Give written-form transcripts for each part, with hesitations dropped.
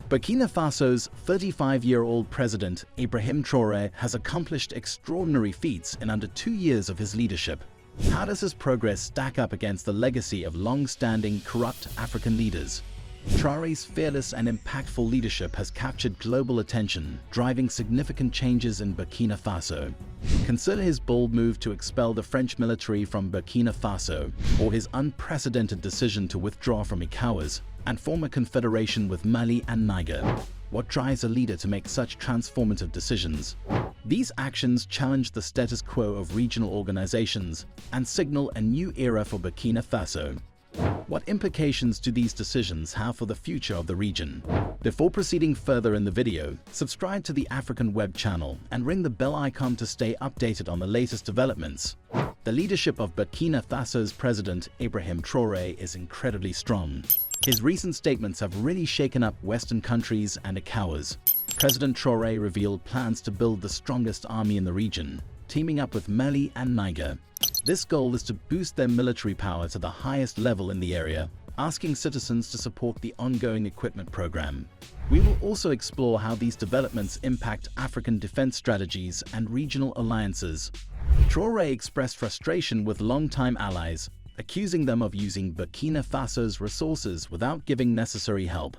Burkina Faso's 35-year-old president, IBRAHIM Traoré, has accomplished extraordinary feats in under 2 years of his leadership. How does his progress stack up against the legacy of long-standing corrupt African leaders? Traoré's fearless and impactful leadership has captured global attention, driving significant changes in Burkina Faso. Consider his bold move to expel the French military from Burkina Faso, or his unprecedented decision to withdraw from ECOWAS and form a confederation with Mali and Niger. What drives a leader to make such transformative decisions? These actions challenge the status quo of regional organizations and signal a new era for Burkina Faso. What implications do these decisions have for the future of the region? Before proceeding further in the video, subscribe to the African Web channel and ring the bell icon to stay updated on the latest developments. The leadership of Burkina Faso's president, IBRAHIM Traoré, is incredibly strong. His recent statements have really shaken up Western countries and ECOWAS. President Traoré revealed plans to build the strongest army in the region, teaming up with Mali and Niger. This goal is to boost their military power to the highest level in the area, asking citizens to support the ongoing equipment program. We will also explore how these developments impact African defense strategies and regional alliances. Traoré expressed frustration with longtime allies, accusing them of using Burkina Faso's resources without giving necessary help.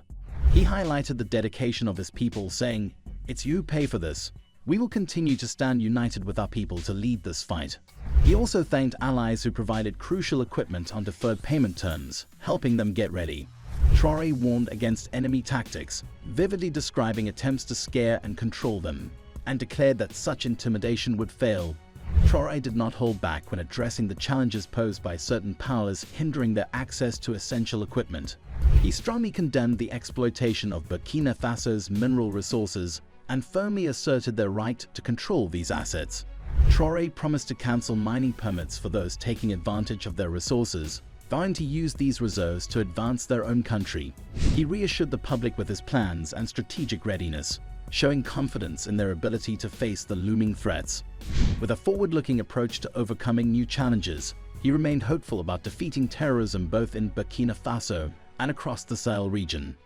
He highlighted the dedication of his people, saying, "It's you who pay for this. We will continue to stand united with our people to lead this fight." He also thanked allies who provided crucial equipment on deferred payment terms, helping them get ready. Traoré warned against enemy tactics, vividly describing attempts to scare and control them, and declared that such intimidation would fail. Traoré did not hold back when addressing the challenges posed by certain powers hindering their access to essential equipment. He strongly condemned the exploitation of Burkina Faso's mineral resources and firmly asserted their right to control these assets. Traoré promised to cancel mining permits for those taking advantage of their resources, vowing to use these reserves to advance their own country. He reassured the public with his plans and strategic readiness, showing confidence in their ability to face the looming threats. With a forward-looking approach to overcoming new challenges, he remained hopeful about defeating terrorism both in Burkina Faso and across the Sahel region.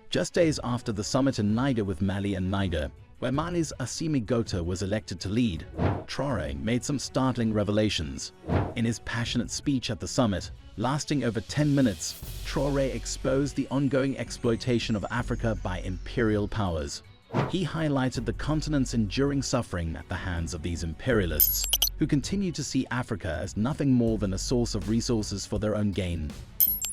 Just days after the summit in Niger with Mali and Niger, where Mali's Assimi Goïta was elected to lead, Traoré made some startling revelations. In his passionate speech at the summit, lasting over 10 minutes, Traoré exposed the ongoing exploitation of Africa by imperial powers. He highlighted the continent's enduring suffering at the hands of these imperialists, who continue to see Africa as nothing more than a source of resources for their own gain.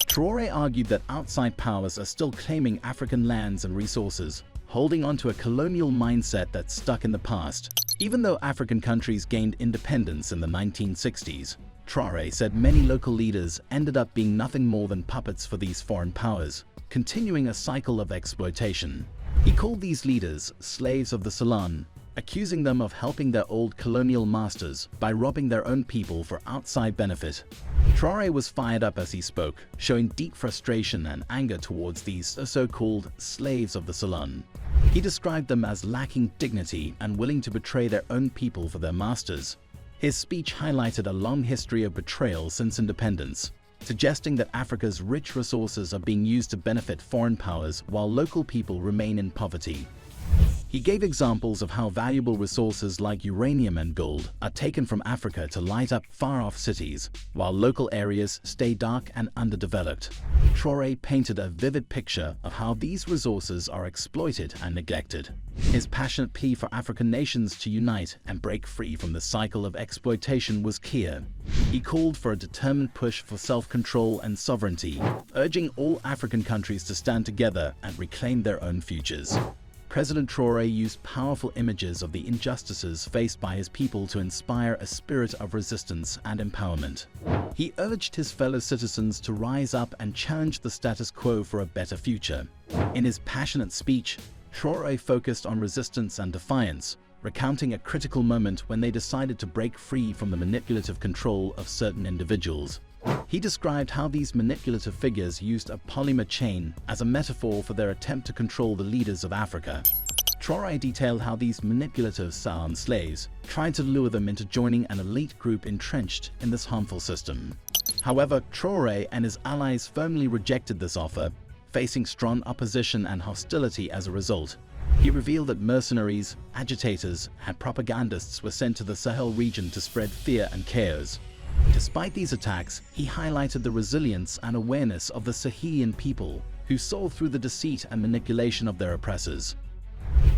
Traoré argued that outside powers are still claiming African lands and resources, holding on to a colonial mindset that's stuck in the past. Even though African countries gained independence in the 1960s, Traoré said many local leaders ended up being nothing more than puppets for these foreign powers, continuing a cycle of exploitation. He called these leaders slaves of the Salon, accusing them of helping their old colonial masters by robbing their own people for outside benefit. Traoré was fired up as he spoke, showing deep frustration and anger towards these so-called slaves of the Salon. He described them as lacking dignity and willing to betray their own people for their masters. His speech highlighted a long history of betrayal since independence, suggesting that Africa's rich resources are being used to benefit foreign powers while local people remain in poverty. He gave examples of how valuable resources like uranium and gold are taken from Africa to light up far-off cities, while local areas stay dark and underdeveloped. Traoré painted a vivid picture of how these resources are exploited and neglected. His passionate plea for African nations to unite and break free from the cycle of exploitation was clear. He called for a determined push for self-control and sovereignty, urging all African countries to stand together and reclaim their own futures. President Traoré used powerful images of the injustices faced by his people to inspire a spirit of resistance and empowerment. He urged his fellow citizens to rise up and challenge the status quo for a better future. In his passionate speech, Traoré focused on resistance and defiance, recounting a critical moment when they decided to break free from the manipulative control of certain individuals. He described how these manipulative figures used a polymer chain as a metaphor for their attempt to control the leaders of Africa. Traoré detailed how these manipulative Sahan slaves tried to lure them into joining an elite group entrenched in this harmful system. However, Traoré and his allies firmly rejected this offer, facing strong opposition and hostility as a result. He revealed that mercenaries, agitators, and propagandists were sent to the Sahel region to spread fear and chaos. Despite these attacks, he highlighted the resilience and awareness of the Sahelian people, who saw through the deceit and manipulation of their oppressors.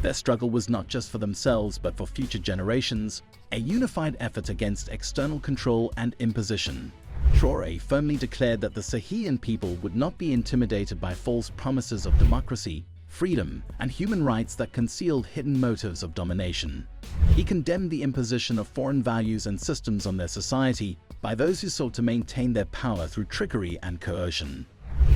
Their struggle was not just for themselves but for future generations, a unified effort against external control and imposition. Traoré firmly declared that the Sahelian people would not be intimidated by false promises of democracy, freedom, and human rights that concealed hidden motives of domination. He condemned the imposition of foreign values and systems on their society by those who sought to maintain their power through trickery and coercion.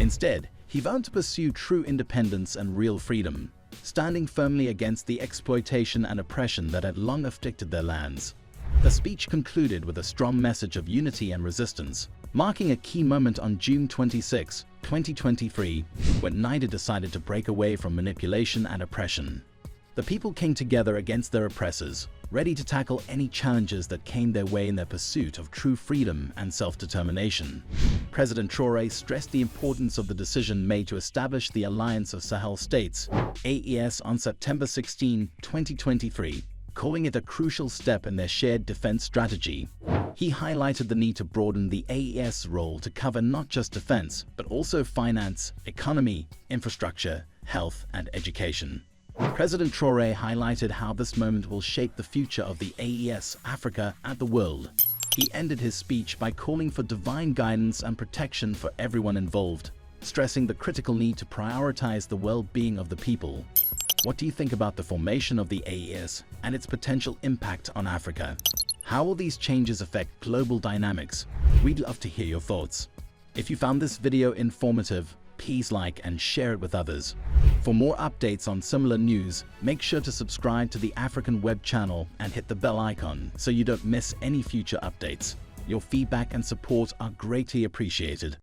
Instead, he vowed to pursue true independence and real freedom, standing firmly against the exploitation and oppression that had long afflicted their lands. The speech concluded with a strong message of unity and resistance, marking a key moment on June 26, 2023, when Niger decided to break away from manipulation and oppression. The people came together against their oppressors, ready to tackle any challenges that came their way in their pursuit of true freedom and self-determination. President Traoré stressed the importance of the decision made to establish the Alliance of Sahel States, AES, on September 16, 2023, calling it a crucial step in their shared defense strategy. He highlighted the need to broaden the AES role to cover not just defense, but also finance, economy, infrastructure, health, and education. President Traoré highlighted how this moment will shape the future of the AES, Africa, and the world. He ended his speech by calling for divine guidance and protection for everyone involved, stressing the critical need to prioritize the well-being of the people. What do you think about the formation of the AES and its potential impact on Africa? How will these changes affect global dynamics? We'd love to hear your thoughts. If you found this video informative, please like and share it with others. For more updates on similar news, make sure to subscribe to the African Web channel and hit the bell icon so you don't miss any future updates. Your feedback and support are greatly appreciated.